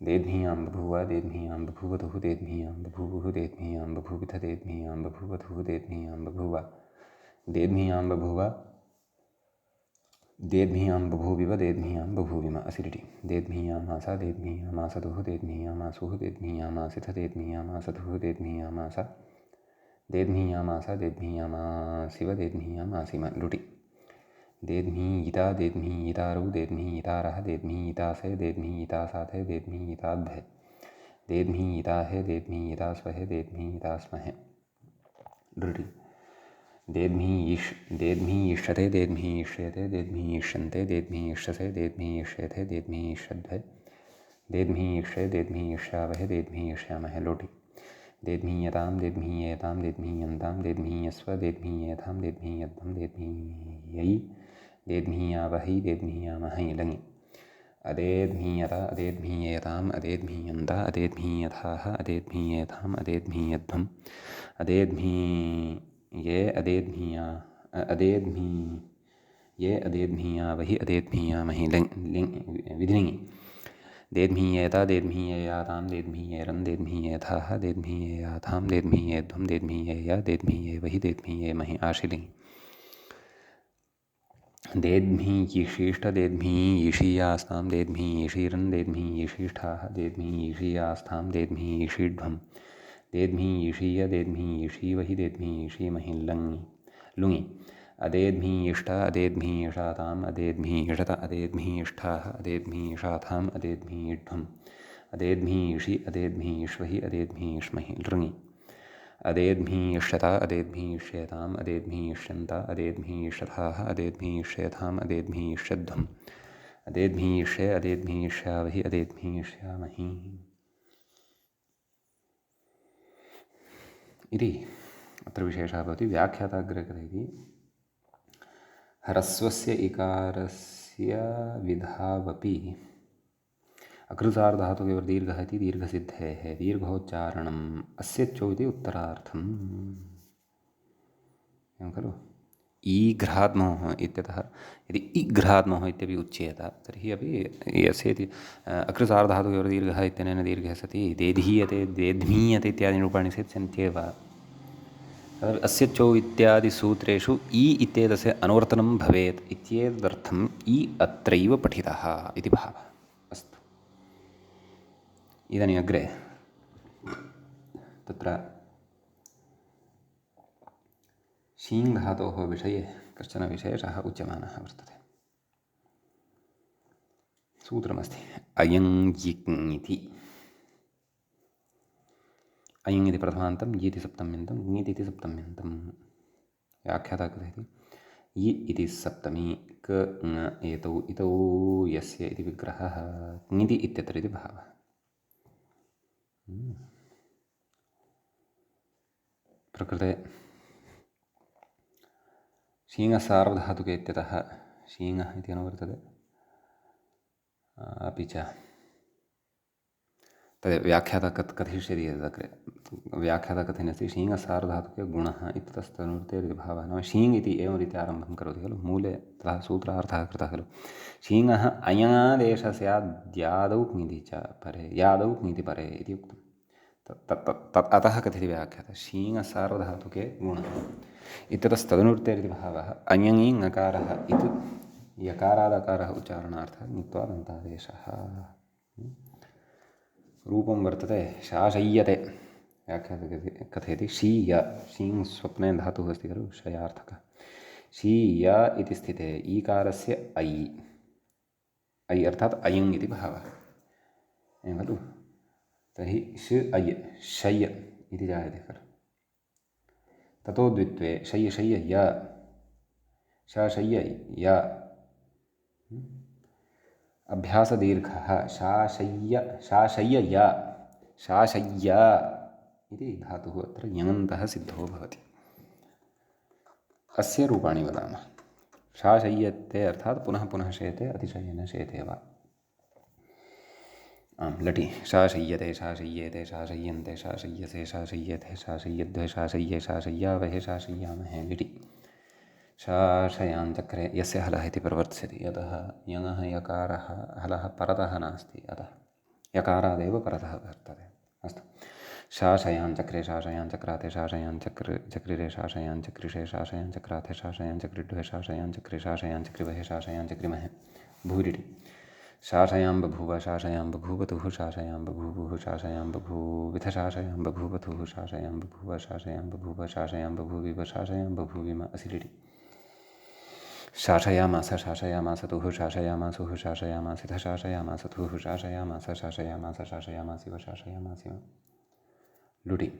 देद्भीयां बभूव देद्भीयां बभूवधुः देद्भीयां बभूवुः देद्भीयां बभूविथ देद्भीयां बभूवधुः देद्भीयां बभूव देद्भीयां बभूव देद्भीयां बभूविव देद्भीयां बभूविम असिरिटि देद्भीयामासा देद्भीयामासधुः देद्भीयामासुः देद्भीयामासिथ देद्भीयामासधुः देद्भीयामासा देद्भीयामासा देद्भीयामासिव देद्भीयामासिम लुटि देद्भीयिता देद्भीयितारौ देद्भीयितारः देद्भीयितासे देद्भीयितासाथे देद्भीयिताद्भे देद्भीयिताहे देद्भीयितास्वहे देद्भीयितास्महे लुटि देद्भीयिष्यते देद्भीयिष्येते देद्भीयिष्यन्ते देद्भीयिष्यसे देद्भीयिष्येथे देद्भीयिष्यध्वे देद्भीयिष्ये देद्भीयिष्यावहे देद्भीयिष्यामहे लोटि देद्भीयतां देद्भीयेतां देद्भीयन्तां देद्भीयस्व देद्भीयेथां देद्भीयध्वं देद्भीयै देद्भीयावहै देद्भीयामहै लङि अदेद्भीयत अदेद्भीयेताम् अदेद्भीयन्त अदेद्भीयथाः अदेद्भीयेथाम् अदेद्भीयध्वम् अदेद्भीये अदेद्भीया अदेद्भीये अदेद्भीयावहि अदेद्भीयामहि विधिलिङि देद्भीयेत देद्भीयेयातां देद्भीयेरन् देद्भीयेथाः देद्भीयेयाथां देद्भीयेध्वं देद्भीयेय देद्भीयेवहि देद्भीयेमहि आशिलिङि देद्भीयिषीष्ट देद्भीयिषीयास्तां देद्भीयिषीरन् देद्भीयिषीष्ठाः देद्भीयिषीयास्तां देद्भीयिषीढ्वम् देद्भीयिषीय देद्भीयिषीवहि देद्भीयिषीमहि लुङि अदेद्भीयिष्ट अदेद्भीयिषाताम् अदेद्भीयिषत अदेद्भीयिष्ठाः अदेद्भीयिषाथाम् अदेद्भीयिढ्वम् अदेद्भीयिषि अदेद्भीयिष्वहि अदेद्भीयिष्महि लृङि अदेद्भीयिष्यत अदेद्भीयिष्येताम् अदेद्भीयिष्यन्त अदेद्भीयिष्यथाः अदेद्भीयिष्येथाम् अदेद्भीयिष्यध्वम् अदेद्भीयिष्ये अदेद्भीयिष्यावहि अदेद्भीयिष्यामहि इति अत्र विशेषः भवति। व्याख्याताग्रे कथयति ह्रस्वस्य इकारस्य विधावपि अकृसार्धातुकयोर्दीर्घः इति दीर्घसिद्धेः दीर्घोच्चारणम् अस्य चो इति उत्तरार्थम् एवं खलु। ईघ्राद्मोः इत्यतः यदि इघ्राद्मोः इत्यपि उच्येत तर्हि अपि यस्येति अकृसार्धातुकयोर्दीर्घः इत्यनेन दीर्घः सति देधीयते देध्मीयते इत्यादि रूपाणि सन्त्येव। अस्य चो इत्यादि सूत्रेषु इ इत्येतस्य अनुवर्तनं भवेत् इत्येतदर्थम् इ अत्रैव पठितः इति भावः। अस्तु, इदानीम् अग्रे तत्र शीङ् धातोः विषये कश्चन विशेषः उच्यमानः वर्तते। सूत्रमस्ति अयं यिङ् इति। अयम् इति प्रथमान्तं यि इति सप्तम्यन्तं ङीत् इति सप्तम्यन्तं। व्याख्याता कथयति यि इति सप्तमी क ङ एतौ इतौ यस्य इति विग्रहः ङिति इत्यत्र इति भावः। प्रकृते शीङसार्वधातुके इत्यतः शीङः इति अनुवर्तते। अपि च तद् व्याख्याता कथयिष्यति तदग्रे। व्याख्याता कथयन्नस्ति शीङसार्वधातुके गुणः इत्यतस्तनुवृत्तेरिति भावः। नाम शीङ् इति एवं रीत्या आरम्भं करोति खलु, मूले तथा सूत्रार्थः कृतः खलु। शीङः अयनादेशः स्यात् यादौ क्ङिति च परे, यादौ क्ङिति परे इति उक्तं। अतः कथयति व्याख्याता शीङसार्वधातुके गुणः इत्यतस्तदनुवृत्तेरिति भावः। अञङि ङकारः इति यकारादकारः उच्चारणार्थः ङित्वा दन्तादेशः। रूपं वर्तते शाशय्यते। व्याख्याता कथयति शीय, शीङ् स्वप्ने धातुः अस्ति खलु शयार्थकः। शीय इति स्थिते ईकारस्य ऐ, ऐ अर्थात् अयङ् इति भावः एवं खलु। तर्हि श अय् शय्य इति जायते खलु। ततो द्वित्वे शय्य शय्य य, शाशय्य य, अभ्यासदीर्घः शाशय्य, शाशय्य य, शाशय्य इति धातुः अत्र यङन्तः सिद्धो भवति। अस्य रूपाणि वदामः। शाशय्यते अर्थात् पुनः पुनः शेते, अतिशयेन शेते वा। लटि शाशय्यते, शाशय्येते, शाशय्यन्ते, शाशय्यसे, शाशय्येते, शाशय्यद्वे, शाशय्ये, शाशय्यावहे, शाशय्यामहे। लिटि शाशयाञ्चक्रे यस्य हलः इति प्रवर्त्स्यति। यतः यङः यकारः हलः परतः नास्ति, अतः यकारादेव परतः वर्तते। अस्तु। शाशयाञ्चक्रे, शाशयाञ्चक्राते, शाशयाञ्चक्रिरे, शाशयाञ्चक्रिषे, शाशयाञ्चक्राते, शाशयाञ्चक्रिड्वे, शाशयाञ्चक्रे, शाशयाञ्चक्रिवहे, शाशयाञ्चक्रिमहे। भूरिटि शाशयां बभूव, शाशयां बभूवतुः, शाशयां बभूवुः, शाशयां बभूविथ, शाशयां बभूवथुः, शाशयां बभूव, शाशयां बभूव, शाशयां बभूविव, शाशयां बभूविम। असिलिटि शाशयामास, शाशयामासतुः, शाशयामासुः, शाशयामासिथ, शाशयामासथुः, शाशयामास, शाशयामास, शाशयामासिव, शाशयामासिम। लुटि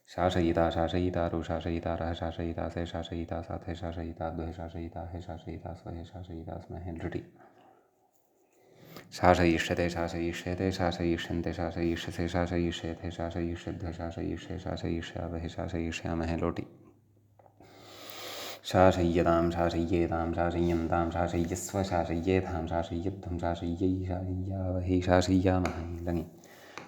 शाशयिता, शाशयितारु, शाशयितारः, शाशयितासे, शाशयितासाथे, शाशयिताद्वे, शाशयिताहे, शाशयितास्वहे, शाशयितास्महे। लुटि शाशयिष्यते, शाशयिष्येते, शाशयिष्यन्ते, शाशयिष्यसे, शाशयिष्येथे, शाशयिष्यद्वे, शाशयिष्ये, शाशयिष्यावहे, शाशयिष्यामहे। लोटि शाशय्यतां, शाशय्येतां, शाशय्यन्तां, शाशय्यस्व, शाशय्येथां, शाशय्यध्वं, शाशय्यै, शाशय्यावहे, शाशय्यामहे। लङि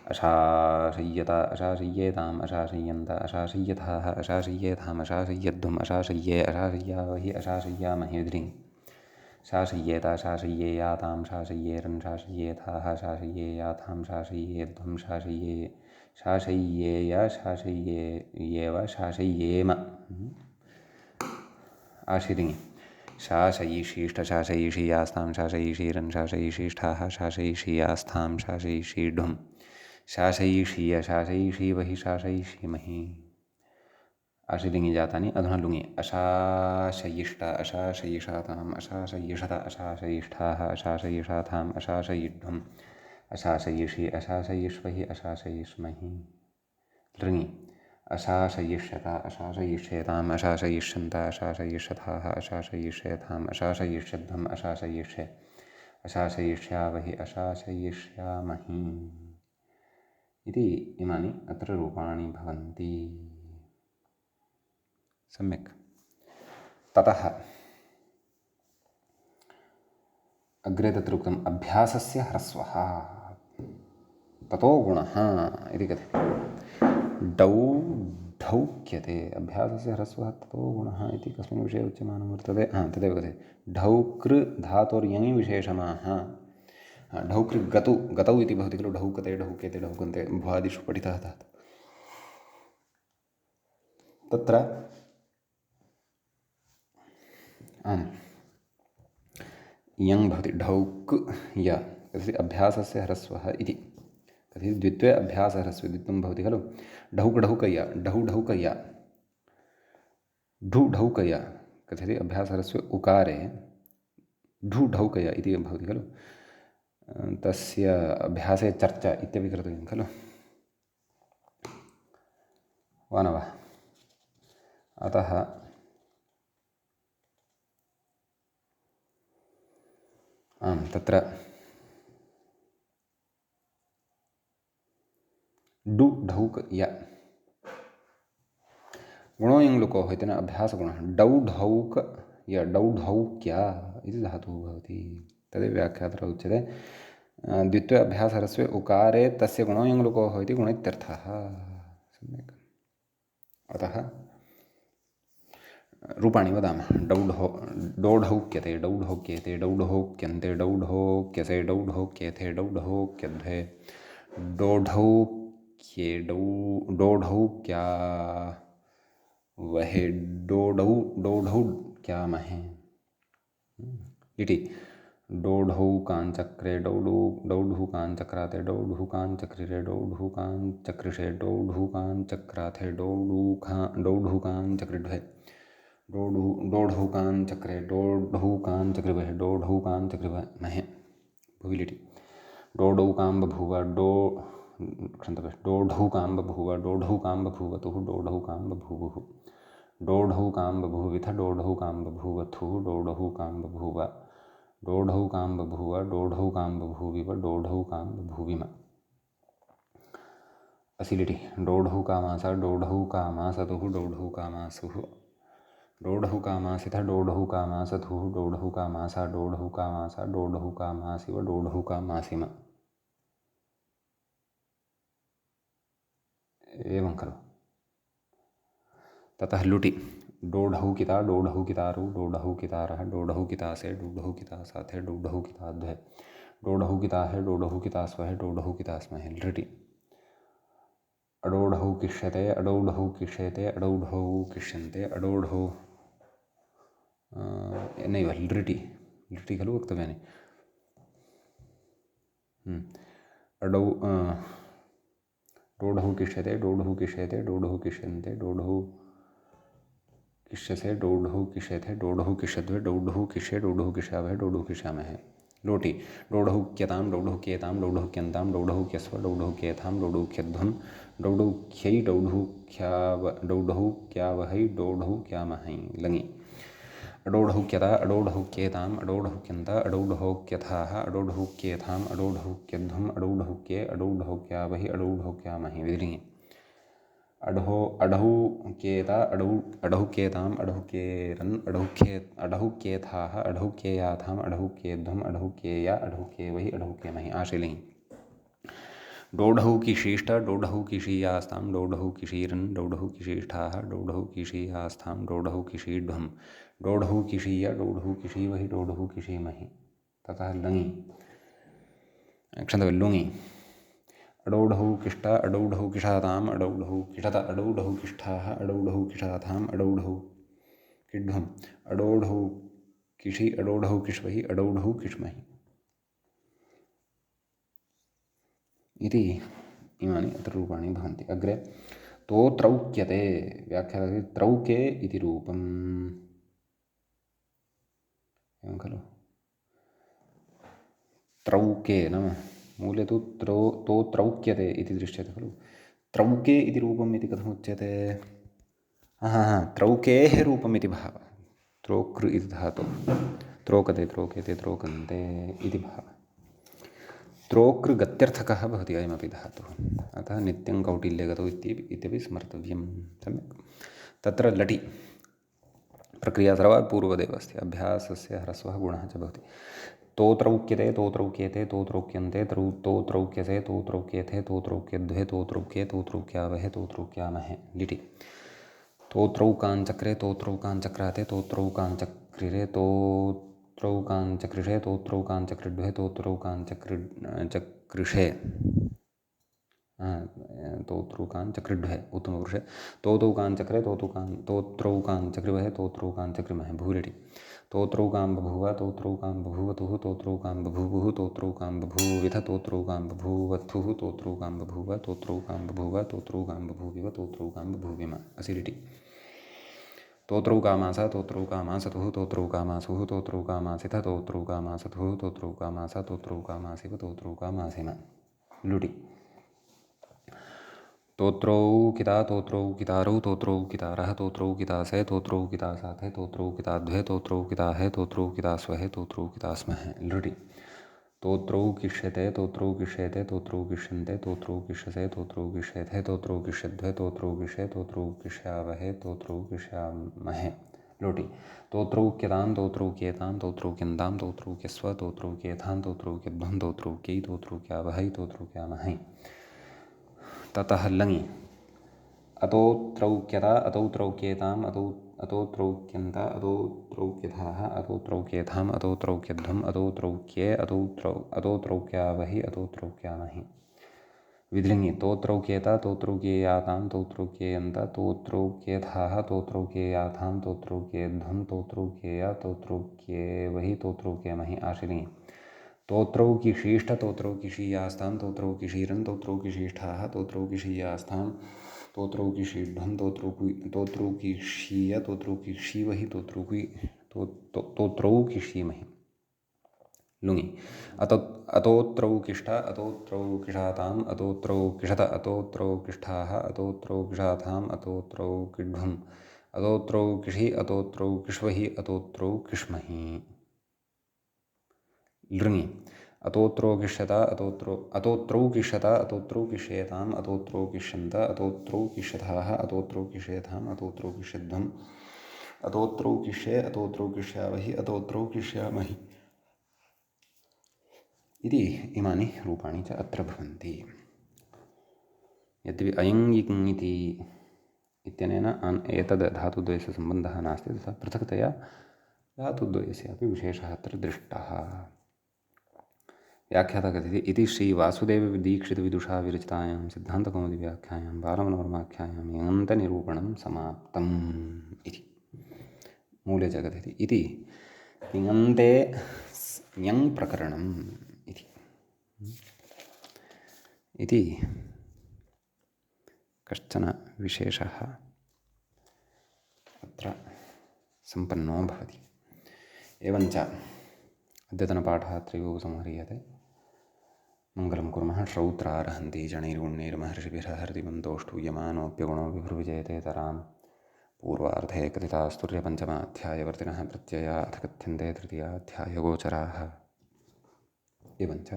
अशाशय्यता, अशाशय्येताम्, अशाशय्यन्त, अशाशय्यथाः, अशाशय्येथाम्, अशाशय्यध्वम्, अशाशय्ये, अशाशय्यावहि, अशाशय्यामहे। द्रिङि शाशय्येता, शाशय्येयातां, शाशय्येरन्, शाशय्येथाः, शाशय्येयाथां, शाशय्येध्वं, शाशय्ये, शाशय्येय, शाशय्येव, शाशय्येम। आशिरिङि शाशयिषीष्ठ, शाशयिषीयास्तां, शाशयिषीरन्, शाशयिषीष्ठाः, शाशयिषीयास्थां, शाशयिषीढुं, शाशयिषीय, शाशयिषीवहि, शाशयिषीमहि। आशिलिङि जातानि। अधुना लुङि अशाशयिष्ठ, अशाशयिषाताम्, अशाशयिषत, अशाशयिष्ठाः, अशाशयिषाथाम्, अशाशयिढ्वम्, अशाशयिषि, अशाशयिष्वहि, अशाशयिष्महि। लृङि अशाशयिष्यत, अशाशयिष्येताम्, अशाशयिष्यन्त, अशाशयिष्यथाः, अशाशयिष्येथाम्, अशाशयिष्यध्वम्, अशाशयिष्ये, अशाशयिष्यावहि, अशाशयिष्यामहि इति इमानि अत्र रूपाणि भवन्ति। सम्यक्। ततः अग्रे तत्र उक्तम् अभ्यासस्य ह्रस्वः ततो गुणः इति कथ्यते। ढौक्यते अभ्यासस्य ह्रस्वः ततो गुणः इति कस्मिन् विषये उच्यमानं वर्तते? तदेव कथ्यते। ढौकृ धातोर्यङि विशेषणाः। ढौकृ गतौ, गतौ इति भवति खलु। ढौकते, ढौक्यते, ढौकन्ते भ्वादिषु पठितः धातुः। तत्र आम् यङ् भवति ढौक् य तर्हि अभ्यासस्य ह्रस्वः इति। तर्हि द्वित्वे अभ्यासह्रस्वे द्वित्वं भवति खलु। ढौक् ढौकय, ढौ ढौकय, ढु ढौकय कथ्यते अभ्यासह्रस्वे उकारे ढु ढौकय इति भवति खलु। तस्य अभ्यासे चर्चा इत्यपि कर्तव्यं खलु, वा न वा? अतः आम् तत्र डु ढौक य गुणो यङ् लुकोः इति न अभ्यासगुणः। डौढौक या डौढौक्या इति धातुः भवति। तदेव व्याख्यातः उच्यते द्वित्वे अभ्यासहरस्वे उकारे तस्य गुणो यङ् लुकोः इति गुणित्यर्थः। सम्यक्। अतः रूपाणि वदामः। डौढौक्यते, डौढौक्येते, डौढौक्यन्ते, डौढौक्यसे, डौढौक्येथे, डौढौक्यध्वे, डौढौक्ये, डौढौक्या वहे, डौढौक्यामहे इति। डौढौकाञ्चक्रे, डौढुकाञ्चक्राते, डौढुकाञ्चक्रिरे, डौढुकाञ्चक्रिषे, डौढुकाञ्चक्राथे, डौढुकाञ्चक्रिढ्वे, डौढौकाञ्चक्रे, डौढौकाञ्चक्रिवहे, डौढौकाञ्चक्रिवमहे भुविलिटि। डौढौकां बभूव, डौढौकां बभूव, डौढौकां बभूवतुः, डौढौकां बभूवुः, डौढौकां बभूविथ, डौढौकां बभूवथुः, डौढौकां बभूव, डौढौकां बभूव, डौढौकां बभूविव, डौढौकां बभूविम। असिलिटि। डौढौकामास, डौढौकामासतुः, डौढौकामासुः, डौढौकामासिथ, डौढौकामासथुः, डौढौकामासा, डौढौकामासा, डौढौकामासिव, डौढौकामासिम। एवं खलु। ततः लुटि। डौढौकिता, डौढौकितारौ, डौढौकितारः, डौढौकितासे, डौढौकितासाथे, डौढौकिताध्वे, डौढौकिताहे, डौढौकितास्वहे, डौढौकितास्महे लृटि। अडौढौकिष्यते, अडौढौकिष्येते, अडौढौकिष्यन्ते, अडौढौ नैव लृटि, लृटि खलु वक्तव्यानि। डौढौकिष्यते, डौढौकिष्येते, डौढौकिष्यन्ते, डौढौकिष्यसे, डौढौकिष्येथे, डौढौकिष्यध्वे, डौढौकिष्ये, डौढौकिष्यावहे, डौढौकिष्यामहे लोटि। डौढौक्यतां, डौढौक्येतां, डौढौक्यन्तां, डौढौक्यस्व, डौढौक्येथां, डौढौक्यध्वं, डौढौक्यै, डौढौक्यावहै, डौढौक्यामहै लङि। अडौढौक्यता, अडौढौक्येताम्, अडौढौक्यन्त, अडौढौक्यथाः, अडौढौक्येथाम्, अडौढौक्यध्वम्, अडौढौक्ये, अडौढौक्यावहि, अडौढौक्यामहि विधिलिङि। अडौक्येता, अडौक्येताम्, अडौक्येरन्, अडौक्येथाः, अडौक्येयाथाम्, अडौक्येध्वम्, अडौक्येया, अडौक्येवहि, अडौक्येमहि आशीलिङि। डौढौकिशीष्ट, डौढौकिशीयास्तां, डौढौकिशीरन्, डौढौकिशीष्ठाः, डौढौकिशीयास्थां, डौढौकिशीढ्वम्, डौढौकिशीय, डौढौकिशीवहि, डौढौकिशीमहि। ततः लङि। क्षन्तव्यं लुङि। अडौढौकिष्ट, अडौढौकिषाताम्, अडौढौकिषत, अडौढौकिष्ठाः, अडौढौकिषाथाम्, अडौढौकिढ्वम्, अडौढौकिषि, अडौढौकिष्वहि, अडौढौकिष्महि इति इमानि अत्र रूपाणि भवन्ति। अग्रे तोत्रौक्यते व्याख्याते त्रौके इति रूपम्। एवं खलु। त्रौके नाम मूले तु तोत्रौक्यते इति दृश्यते खलु। त्रौके इति रूपम् इति कथमुच्यते? त्रौकेः रूपम् इति भावः। त्रोकृ इति धातुः। त्रोकते, त्रोकेते, त्रोकन्ते इति भावः। त्रोकृगत्यर्थकः भवति अयमपि धातुः। अतः नित्यं कौटिल्यगतौ इत्यपि स्मर्तव्यं। सम्यक्। तत्र लटि प्रक्रिया सर्वात् पूर्वदेव अस्ति। अभ्यासस्य ह्रस्वः गुणः च भवति। तोत्रौक्यते, तोत्रौक्येते, तोत्रौक्यन्ते, तोत्रौक्यसे, तोत्रौक्येथे, तोत्रौक्यध्वे, तोत्रौक्ये, तोत्रौक्यावहे, तोत्रौक्यामहे लिटि। तोत्रौकाञ्चक्रे, तोत्रौकाञ्चक्राते, तोत्रौकाञ्चक्रिरे, तोत्रौकाञ्चक्रिषे, तोत्रौकाञ्चक्रिड्वे, तोत्रौकाञ्चक्रिषे, तोत्रौकाञ्चक्रिड्वे उत्तमपुरुषे, तोत्रौकाञ्चक्रे, तोत्रौकाञ्चक्रिवहे, तोत्रौकाञ्चक्रिमहे भूलिटि। तोत्रौकां बभूव, तोत्रौकां बभूवतुः, तोत्रौकां बभूवुः, तोत्रौकां बभूविथ, तोत्रौकां बभूवथुः, तोत्रौकां बभूव, तोत्रौकां बभूव, तोत्रौकां बभूविव, तोत्रौकां बभूविम असिलिटि। तोत्रौकामास, तोत्रौकामासतुः, तोत्रौकामासुः, तोत्रौकामासिथ, तोत्रौकामासतुः, तोत्रौकामास, तोत्रौकामासिव, तोत्रौकामासिम लुटि। तोत्रौकिता, तोत्रौकितारौ, तोत्रौकितारः, तोत्रौकितासे, तोत्रौकितासाथे, तोत्रौकिताध्वे, तोत्रौकिताहे, तोत्रौकितास्वहे, तोत्रौकितास्महे लृटि। तोत्रौ किष्यते तोत्रौ किष्येते तोत्रौ किष्यन्ते तोत्रौ किष्यसे तोत्रौ किष्येथे तोत्रौ किष्यध्वे तोत्रौ किष्ये तोत्रौ किष्यावहे तोत्रौ किष्यामहे लोटि तोत्रौ क्यतां तोत्रौ क्येतां तोत्रौ क्यन्तां तोत्रौ क्यस्व तोत्रौ क्येथां तोत्रौ क्यध्वं तोत्रौ क्यै तोत्रौ क्यावहै तोत्रौ क्यामहै ततः लङि अतोत्रौ क्यता अतोत्रौ क्येताम् अतोत्रौ क्यन्त अतोत्रौ क्यथाः अतोत्रौ क्येथाम् अतोत्रौ क्यध्वम् अतोत्रौ क्ये अतोत्रौ क्यावहि अतोत्रौ क्यामहि विधृङि तोत्रौ क्येता तोत्रौ क्येयातां तोत्रौ क्येयन्त तोत्रौ क्येथाः तोत्रौ क्येयाथां तोत्रौ क्येध्वं तोत्रौ क्येय तोत्रौ क्येवहि तोत्रौ क्येमहि आशिलिङि तोत्रौ किशीष्ट तोत्रौ किशीयास्तां तोत्रौ किशीरन् तोत्रौ किशीष्ठाः तोत्रौ किशीयास्तां तोत्रौ किशीढ्वं तोत्रौ किशीय तोत्रौ किशीवहि तोत्रौ किशीमहि लुङि अतोत्रौ किष्ठ अतोत्रौ किषाताम् अतोत्रौ किषत अतोत्रौ किष्ठाः अतोत्रौ किषाथाम् अतोत्रौ किड्ढुम् अतोत्रौ किषि अतोत्रौ किष्वहि अतोत्रौ किष्महि लृङि अतोत्रौ किष्यत अतोत्रौ किष्यत अतोत्रौ किष्येताम् अतोत्रौ किष्यन्त अतोत्रौ किष्यथाः अतोत्रौ किष्येथाम् अतोत्रौ किष्यध्वम् अतोत्रौ किष्ये अतोत्रौ किष्यावहि अतोत्रौ किष्यामहि इति इमानि रूपाणि च अत्र भवन्ति यद्यपि अयं इङ् इति इत्यनेन एतद् धातुद्वयस्य सम्बन्धः नास्ति तथा पृथक्तया धातुद्वयस्यापि विशेषः अत्र दृष्टः व्याख्याता कथयति इति श्रीवासुदेवदीक्षितविदुषा विरचितायां सिद्धान्तकौमुदीव्याख्यायां बालमनोरमाख्यायां यङन्तनिरूपणं समाप्तम् इति मूले च कथयति इति तिङन्ते यङ् प्रकरणम् इति कश्चन विशेषः अत्र सम्पन्नो भवति एवञ्च अद्यतनपाठः अत्रैव उपसंह्रियते मङ्गलं कुर्मः श्रौत्रार्हन्ति जणैर्गुण्यैर्महर्षिभिः हरिमन्तोष्टूयमानोऽप्यगुणो विभुर्विजयते तरां पूर्वार्धे कथितास्तुर्यपञ्चमाध्यायवर्तिनः प्रत्यया अथ कथ्यन्ते तृतीयाध्यायगोचराः एवञ्च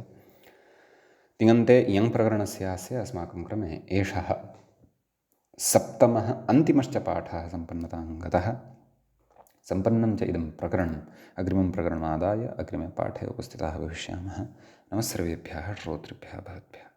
तिङन्ते इयं प्रकरणस्यास्य अस्माकं क्रमे एषः सप्तमः अन्तिमश्च पाठः सम्पन्नतां गतः सम्पन्नं च इदं प्रकरणम् अग्रिमं प्रकरणमादाय अग्रिमे पाठे उपस्थिताः भविष्यामः नमः सर्वेभ्यः श्रोतृभ्यः भवद्भ्यः